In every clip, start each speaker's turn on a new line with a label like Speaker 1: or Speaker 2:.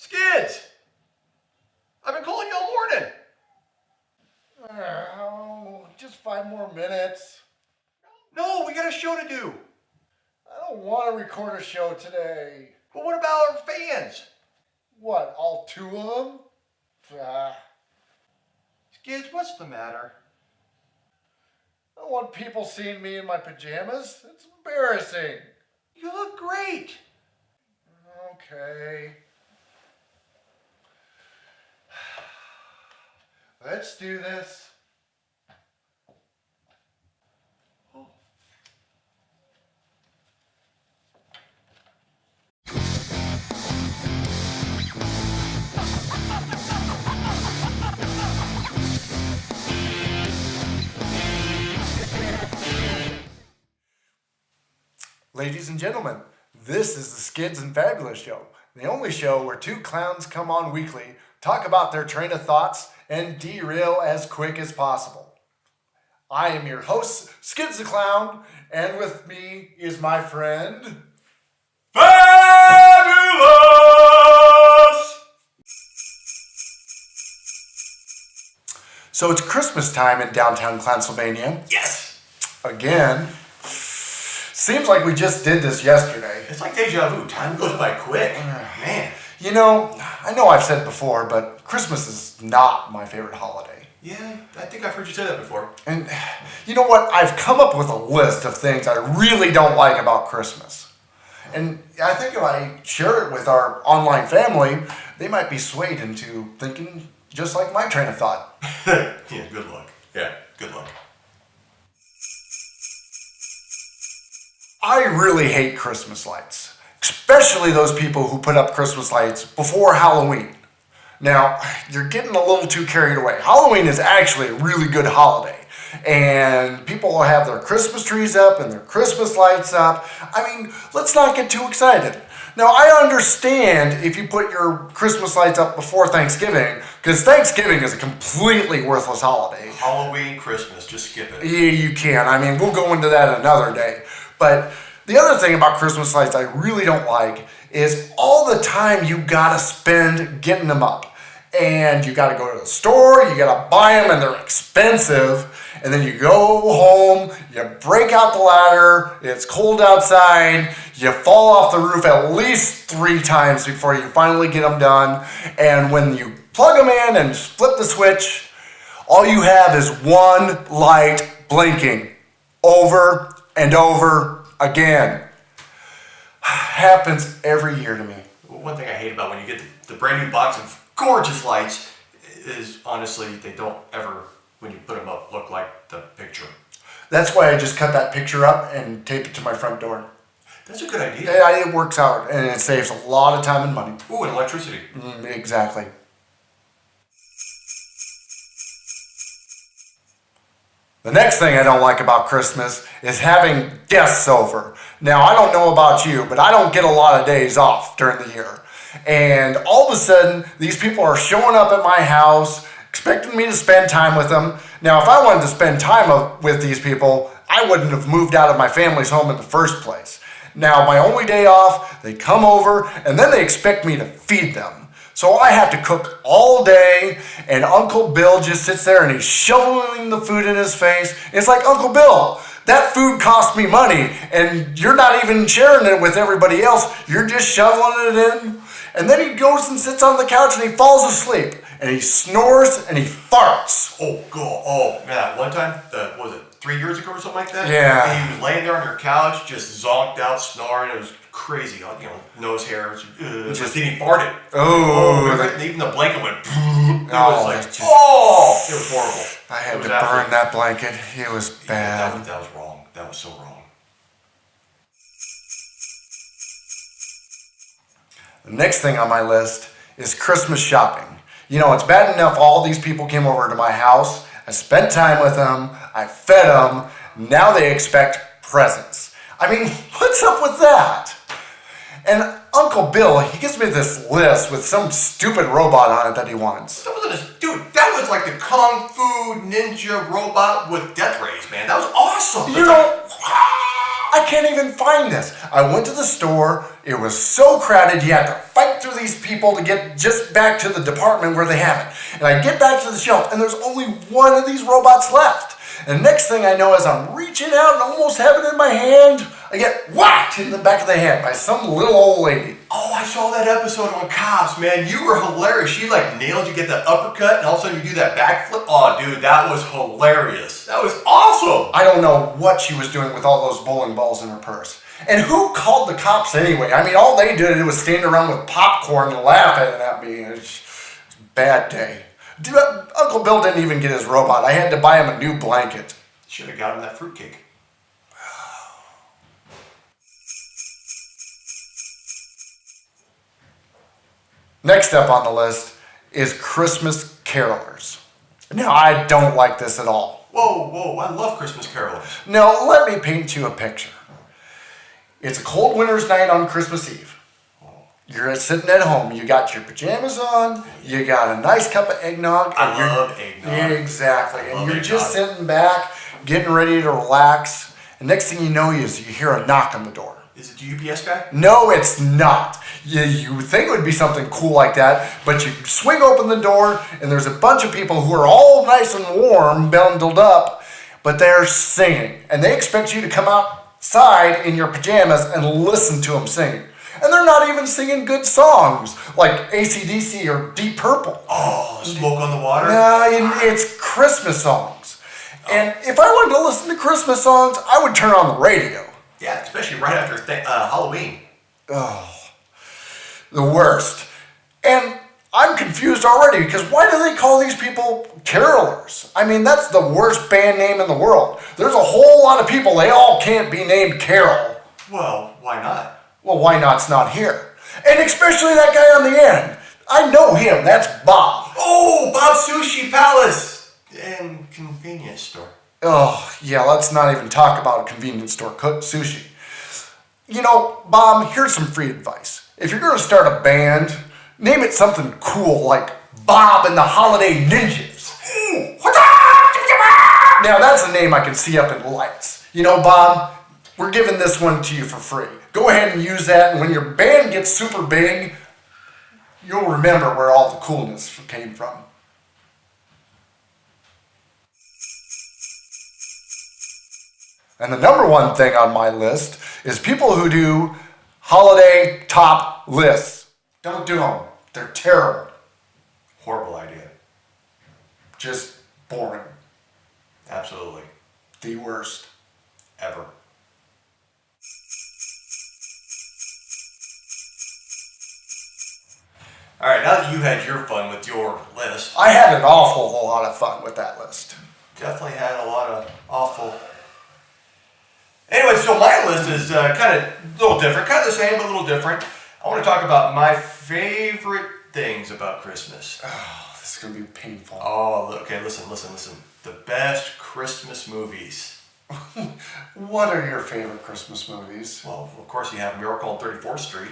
Speaker 1: Skids! I've been calling you all morning.
Speaker 2: Oh, just 5 more minutes.
Speaker 1: No, we got a show to do.
Speaker 2: I don't want to record a show today.
Speaker 1: But what about our fans?
Speaker 2: What, all 2 of them?
Speaker 1: Skids, what's the matter?
Speaker 2: I don't want people seeing me in my pajamas. It's embarrassing.
Speaker 1: You look great.
Speaker 2: Okay. Let's do this. Ladies and gentlemen, this is the Skids and Fabulous Show, the only show where 2 clowns come on weekly, talk about their train of thoughts, and derail as quick as possible. I am your host, Skids the Clown, and with me is my friend...
Speaker 1: Fabulous!
Speaker 2: So it's Christmas time in downtown Clownsylvania.
Speaker 1: Yes!
Speaker 2: Again. Seems like we just did this yesterday.
Speaker 1: It's like deja vu. Time goes by quick. Man.
Speaker 2: You know, I know I've said before, but Christmas is not my favorite holiday.
Speaker 1: Yeah, I think I've heard you say that before.
Speaker 2: And you know what? I've come up with a list of things I really don't like about Christmas. And I think if I share it with our online family, they might be swayed into thinking just like my train of thought.
Speaker 1: Yeah, good luck. Yeah, good luck.
Speaker 2: I really hate Christmas lights, especially those people who put up Christmas lights before Halloween. Now, you're getting a little too carried away. Halloween is actually a really good holiday, and people will have their Christmas trees up and their Christmas lights up. I mean, let's not get too excited. Now, I understand if you put your Christmas lights up before Thanksgiving, because Thanksgiving is a completely worthless holiday.
Speaker 1: Halloween, Christmas, just skip it.
Speaker 2: Yeah, you can. I mean, we'll go into that another day. But the other thing about Christmas lights I really don't like is all the time you gotta spend getting them up. And you gotta go to the store, you gotta buy them, and they're expensive. And then you go home, you break out the ladder, it's cold outside, you fall off the roof at least 3 times before you finally get them done. And when you plug them in and flip the switch, all you have is one light blinking over and over again. Happens every year to me.
Speaker 1: One thing I hate about when you get the brand new box of gorgeous lights is honestly they don't ever, when you put them up, look like the picture.
Speaker 2: That's why I just cut that picture up and tape it to my front door.
Speaker 1: That's a good idea.
Speaker 2: Yeah, it works out and it saves a lot of time and money.
Speaker 1: Ooh, and electricity.
Speaker 2: Exactly. The next thing I don't like about Christmas is having guests over. Now, I don't know about you, but I don't get a lot of days off during the year. And all of a sudden, these people are showing up at my house, expecting me to spend time with them. Now, if I wanted to spend time with these people, I wouldn't have moved out of my family's home in the first place. Now, my only day off, they come over, and then they expect me to feed them. So I have to cook all day, and Uncle Bill just sits there and he's shoveling the food in his face. It's like, Uncle Bill, that food cost me money, and you're not even sharing it with everybody else. You're just shoveling it in. And then he goes and sits on the couch and he falls asleep, and he snores and he farts.
Speaker 1: Oh, God. Oh, man. One time, what was it, 3 years ago or something like that?
Speaker 2: Yeah.
Speaker 1: And he was laying there on your couch, just zonked out, snoring. It was crazy. Nose hairs. Just then he farted.
Speaker 2: Oh.
Speaker 1: Even the blanket went. It
Speaker 2: Oh,
Speaker 1: was like, it was horrible.
Speaker 2: I had to burn that blanket. It was bad.
Speaker 1: Yeah, that was wrong. That was so wrong.
Speaker 2: The next thing on my list is Christmas shopping. You know, it's bad enough all these people came over to my house. I spent time with them. I fed them. Now they expect presents. I mean, what's up with that? And Uncle Bill, he gives me this list with some stupid robot on it that he wants.
Speaker 1: That was like the Kung Fu Ninja robot with death rays, man. That was awesome.
Speaker 2: You know, I can't even find this. I went to the store. It was so crowded. You had to fight through these people to get just back to the department where they have it. And I get back to the shelf, and there's only one of these robots left. And next thing I know, as I'm reaching out and almost have it in my hand, I get whacked in the back of the head by some little old lady.
Speaker 1: Oh, I saw that episode on Cops, man. You were hilarious. She like nailed you, get that uppercut, and all of a sudden you do that backflip. Oh, dude, that was hilarious. That was awesome.
Speaker 2: I don't know what she was doing with all those bowling balls in her purse. And who called the cops anyway? I mean, all they did was stand around with popcorn and laughing at me. It's a bad day. Dude, Uncle Bill didn't even get his robot. I had to buy him a new blanket.
Speaker 1: Should have got him that fruitcake.
Speaker 2: Next up on the list is Christmas carolers. Now, I don't like this at all.
Speaker 1: Whoa, I love Christmas carolers.
Speaker 2: Now, let me paint you a picture. It's a cold winter's night on Christmas Eve. You're sitting at home. You got your pajamas on. You got a nice cup of eggnog.
Speaker 1: I love eggnog.
Speaker 2: Yeah, exactly. And you're
Speaker 1: eggnog.
Speaker 2: just sitting back, getting ready to relax. And next thing you know is you hear a knock on the door.
Speaker 1: Is it the UPS guy?
Speaker 2: No, it's not. You think it would be something cool like that, but you swing open the door and there's a bunch of people who are all nice and warm, bundled up, but they're singing. And they expect you to come outside in your pajamas and listen to them singing. And they're not even singing good songs like AC/DC or Deep Purple.
Speaker 1: Oh, Smoke on the Water?
Speaker 2: No, it's Christmas songs. And if I wanted to listen to Christmas songs, I would turn on the radio.
Speaker 1: Yeah, especially right after Halloween.
Speaker 2: Oh, the worst. And I'm confused already because why do they call these people carolers? I mean, that's the worst band name in the world. There's a whole lot of people, they all can't be named Carol.
Speaker 1: Well, why not?
Speaker 2: Well, why not's not here. And especially that guy on the end. I know him, that's Bob.
Speaker 1: Oh, Bob's Sushi Palace and convenience store.
Speaker 2: Oh, yeah, let's not even talk about a convenience store cooked sushi. You know, Bob, here's some free advice. If you're going to start a band, name it something cool like Bob and the Holiday Ninjas. Now, that's a name I can see up in lights. You know, Bob, we're giving this one to you for free. Go ahead and use that, and when your band gets super big, you'll remember where all the coolness came from. And the number one thing on my list is people who do holiday top lists. Don't do them. They're terrible.
Speaker 1: Horrible idea.
Speaker 2: Just boring.
Speaker 1: Absolutely.
Speaker 2: The worst.
Speaker 1: Ever. All right, now that you had your fun with your list,
Speaker 2: I had an awful lot of fun with that list.
Speaker 1: definitely had a lot of awful. Anyway, so my list is kind of a little different, kind of the same, but a little different. I want to talk about my favorite things about Christmas.
Speaker 2: Oh, this is going to be painful.
Speaker 1: Oh, okay, listen. The best Christmas movies.
Speaker 2: What are your favorite Christmas movies?
Speaker 1: Well, of course you have Miracle on 34th Street.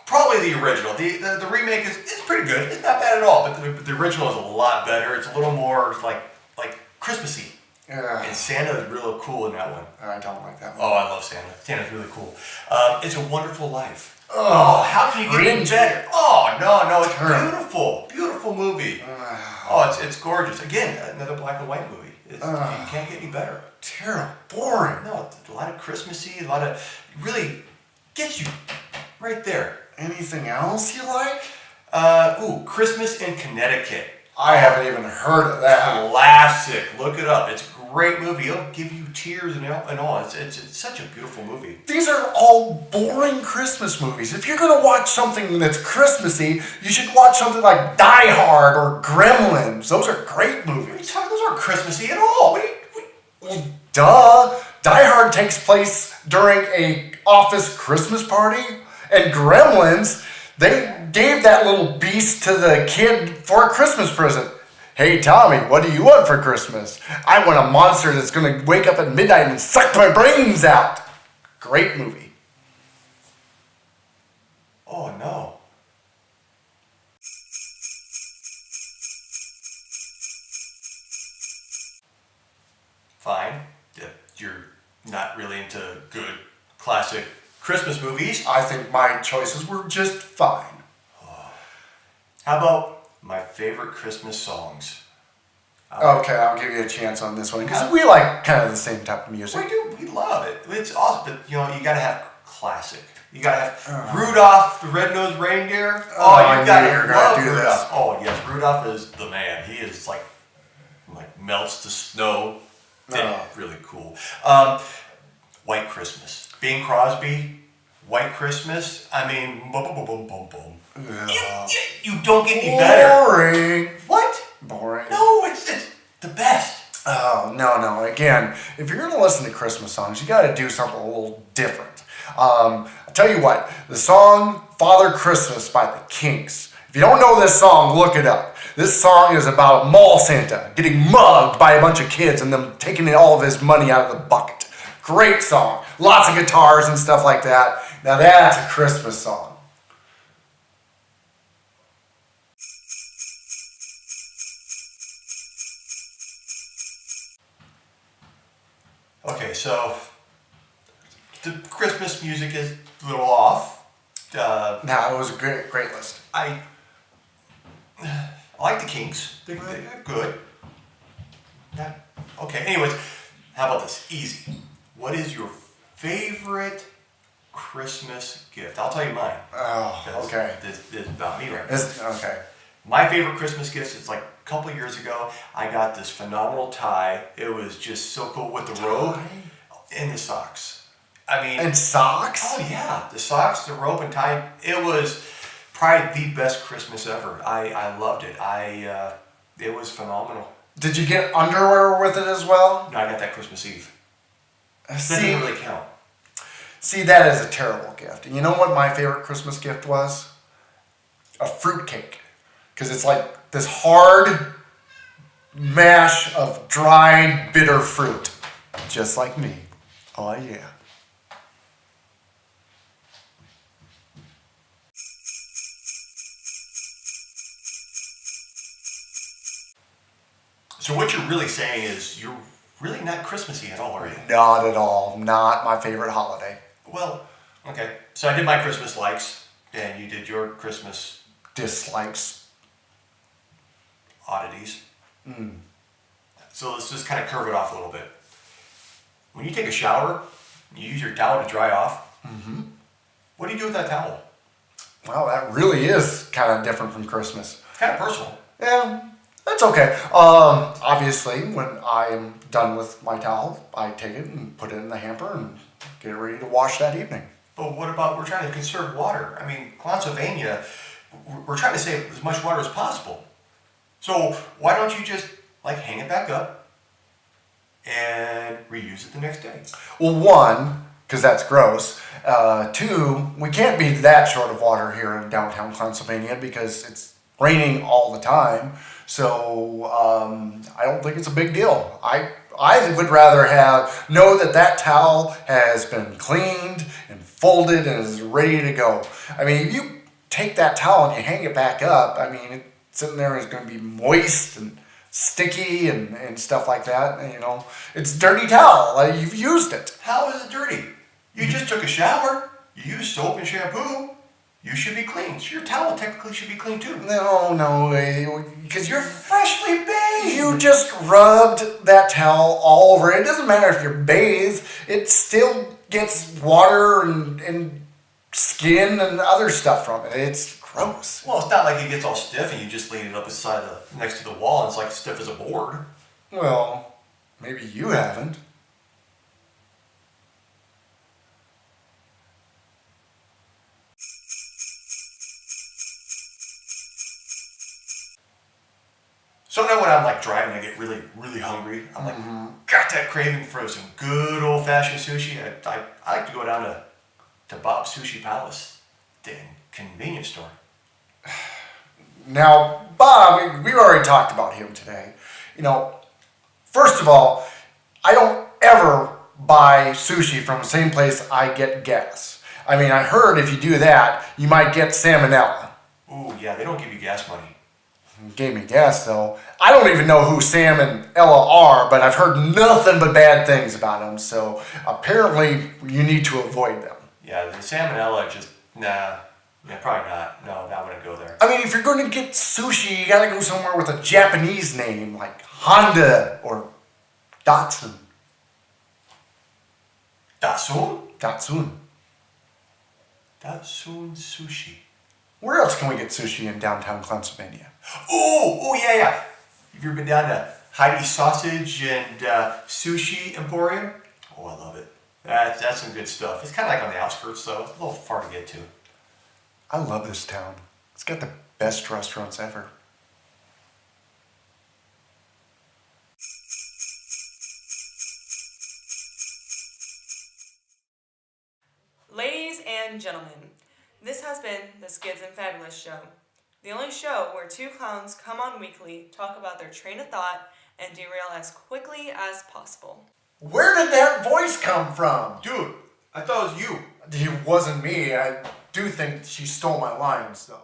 Speaker 1: Probably the original. The remake is pretty good. It's not bad at all, but the original is a lot better. It's a little more like Christmassy.
Speaker 2: Yeah.
Speaker 1: And Santa is real cool in that one.
Speaker 2: I don't like that one.
Speaker 1: Oh, I love Santa. Santa's really cool. It's a Wonderful Life. Oh, how can you get any better? Oh, no, it's beautiful. Beautiful movie. Oh, it's gorgeous. Again, another black and white movie. You can't get any better.
Speaker 2: Terrible. Boring.
Speaker 1: No, a lot of Christmassy, a lot of, really gets you right there.
Speaker 2: Anything else you like?
Speaker 1: Christmas in Connecticut.
Speaker 2: I haven't even heard of that.
Speaker 1: Classic. Look it up. It's a great movie. It'll give you tears and all. It's such a beautiful movie.
Speaker 2: These are all boring Christmas movies. If you're going to watch something that's Christmassy, you should watch something like Die Hard or Gremlins. Those are great movies.
Speaker 1: Those aren't Christmassy at all.
Speaker 2: Well, duh. Die Hard takes place during a office Christmas party. And Gremlins, they gave that little beast to the kid for a Christmas present. Hey, Tommy, what do you want for Christmas? I want a monster that's going to wake up at midnight and suck my brains out. Great movie.
Speaker 1: Oh, no. Fine. You're not really into classic Christmas movies.
Speaker 2: I think my choices were just fine.
Speaker 1: How about my favorite Christmas songs?
Speaker 2: Okay, I'll give you a chance on this one because we like kind of the same type of music.
Speaker 1: We do. We love it. It's awesome. But, you gotta have classic. You gotta have Rudolph the Red-Nosed Reindeer.
Speaker 2: I
Speaker 1: you
Speaker 2: knew
Speaker 1: gotta
Speaker 2: you were
Speaker 1: love
Speaker 2: gonna do this.
Speaker 1: Rudolph. Oh, yes. Rudolph is the man. He is like melts the snow. Really cool. White Christmas. Bing Crosby, White Christmas. I mean, boom, boom, boom, boom, boom. You don't get any better.
Speaker 2: Boring.
Speaker 1: What?
Speaker 2: Boring.
Speaker 1: No, it's the best.
Speaker 2: Oh, no. Again, if you're going to listen to Christmas songs, you got to do something a little different. I'll tell you what, the song Father Christmas by the Kinks. If you don't know this song, look it up. This song is about a mall Santa getting mugged by a bunch of kids and them taking all of his money out of the bucket. Great song. Lots of guitars and stuff like that. Now that's a Christmas song.
Speaker 1: Okay, so the Christmas music is a little off.
Speaker 2: No, it was a great list.
Speaker 1: I like the Kinks. They're good. Okay, anyways, how about this? Easy. What is your favorite Christmas gift? I'll tell you mine.
Speaker 2: Oh, okay.
Speaker 1: This is about me right now.
Speaker 2: Okay.
Speaker 1: My favorite Christmas gift is like a couple of years ago. I got this phenomenal tie. It was just so cool with the robe and the socks. I mean,
Speaker 2: and socks?
Speaker 1: Oh yeah, the socks, the robe and tie. It was probably the best Christmas ever. I loved it. It was phenomenal.
Speaker 2: Did you get underwear with it as well?
Speaker 1: No, I got that Christmas Eve. That
Speaker 2: See,
Speaker 1: doesn't really count.
Speaker 2: See, that is a terrible gift. And you know what my favorite Christmas gift was? A fruitcake. Because it's like this hard mash of dried, bitter fruit. Just like me. Oh, yeah.
Speaker 1: So what you're really saying is you're really not Christmassy at all, are you?
Speaker 2: Not at all. Not my favorite holiday.
Speaker 1: Well, okay. So I did my Christmas likes, and you did your Christmas
Speaker 2: Dislikes.
Speaker 1: oddities. So let's just kind of curve it off a little bit. When you take a shower, you use your towel to dry off. What do you do with that towel?
Speaker 2: Well, that really is kind of different from Christmas.
Speaker 1: It's kind of personal.
Speaker 2: Yeah, that's okay. Obviously, when I am done with my towel, I take it and put it in the hamper and get it ready to wash that evening.
Speaker 1: But what about, we're trying to conserve water. I mean, Pennsylvania, we're trying to save as much water as possible. So why don't you just hang it back up and reuse it the next day?
Speaker 2: Well, one, because that's gross. Two, we can't be that short of water here in downtown Pennsylvania because it's raining all the time. So I don't think it's a big deal. I would rather know that towel has been cleaned and folded and is ready to go. I mean, if you take that towel and you hang it back up, I mean, it's sitting there is going to be moist and sticky and stuff like that. And, it's a dirty towel. You've used it.
Speaker 1: How is it dirty? You just took a shower. You used soap and shampoo. You should be clean. So your towel technically should be clean too.
Speaker 2: No, because
Speaker 1: You're freshly bathed.
Speaker 2: you just rubbed that towel all over. It doesn't matter if you're bathed. It still gets water and skin and other stuff from it. It's gross.
Speaker 1: Well, it's not like it gets all stiff and you just lean it up next to the wall and it's like stiff as a board.
Speaker 2: Well, maybe you haven't.
Speaker 1: So now when I'm driving, I get really, really hungry. I'm got that craving for some good old-fashioned sushi. I like to go down to Bob's Sushi Palace, the convenience store.
Speaker 2: Now, Bob, we already talked about him today. First of all, I don't ever buy sushi from the same place I get gas. I mean, I heard if you do that, you might get salmonella.
Speaker 1: Ooh, yeah, they don't give you gas money.
Speaker 2: Gave me gas, though. I don't even know who Sam and Ella are, but I've heard nothing but bad things about them, so apparently you need to avoid them.
Speaker 1: Yeah, the salmonella just, nah. Yeah, probably not. No, I wouldn't go there.
Speaker 2: I mean, if you're going to get sushi, you gotta go somewhere with a Japanese name like Honda or Datsun.
Speaker 1: Datsun?
Speaker 2: Datsun.
Speaker 1: Datsun Sushi.
Speaker 2: Where else can we get sushi in downtown Pennsylvania?
Speaker 1: Oh, yeah. Have you ever been down to Heidi's Sausage and Sushi Emporium? Oh, I love it. That's some good stuff. It's kind of like on the outskirts, though. It's a little far to get to.
Speaker 2: I love this town. It's got the best restaurants ever.
Speaker 3: Ladies and gentlemen, this has been the Skids and Fabulous Show. The only show where two clowns come on weekly, talk about their train of thought, and derail as quickly as possible.
Speaker 2: Where did that voice come from?
Speaker 1: Dude, I thought it was you.
Speaker 2: It wasn't me. I do think she stole my lines, though.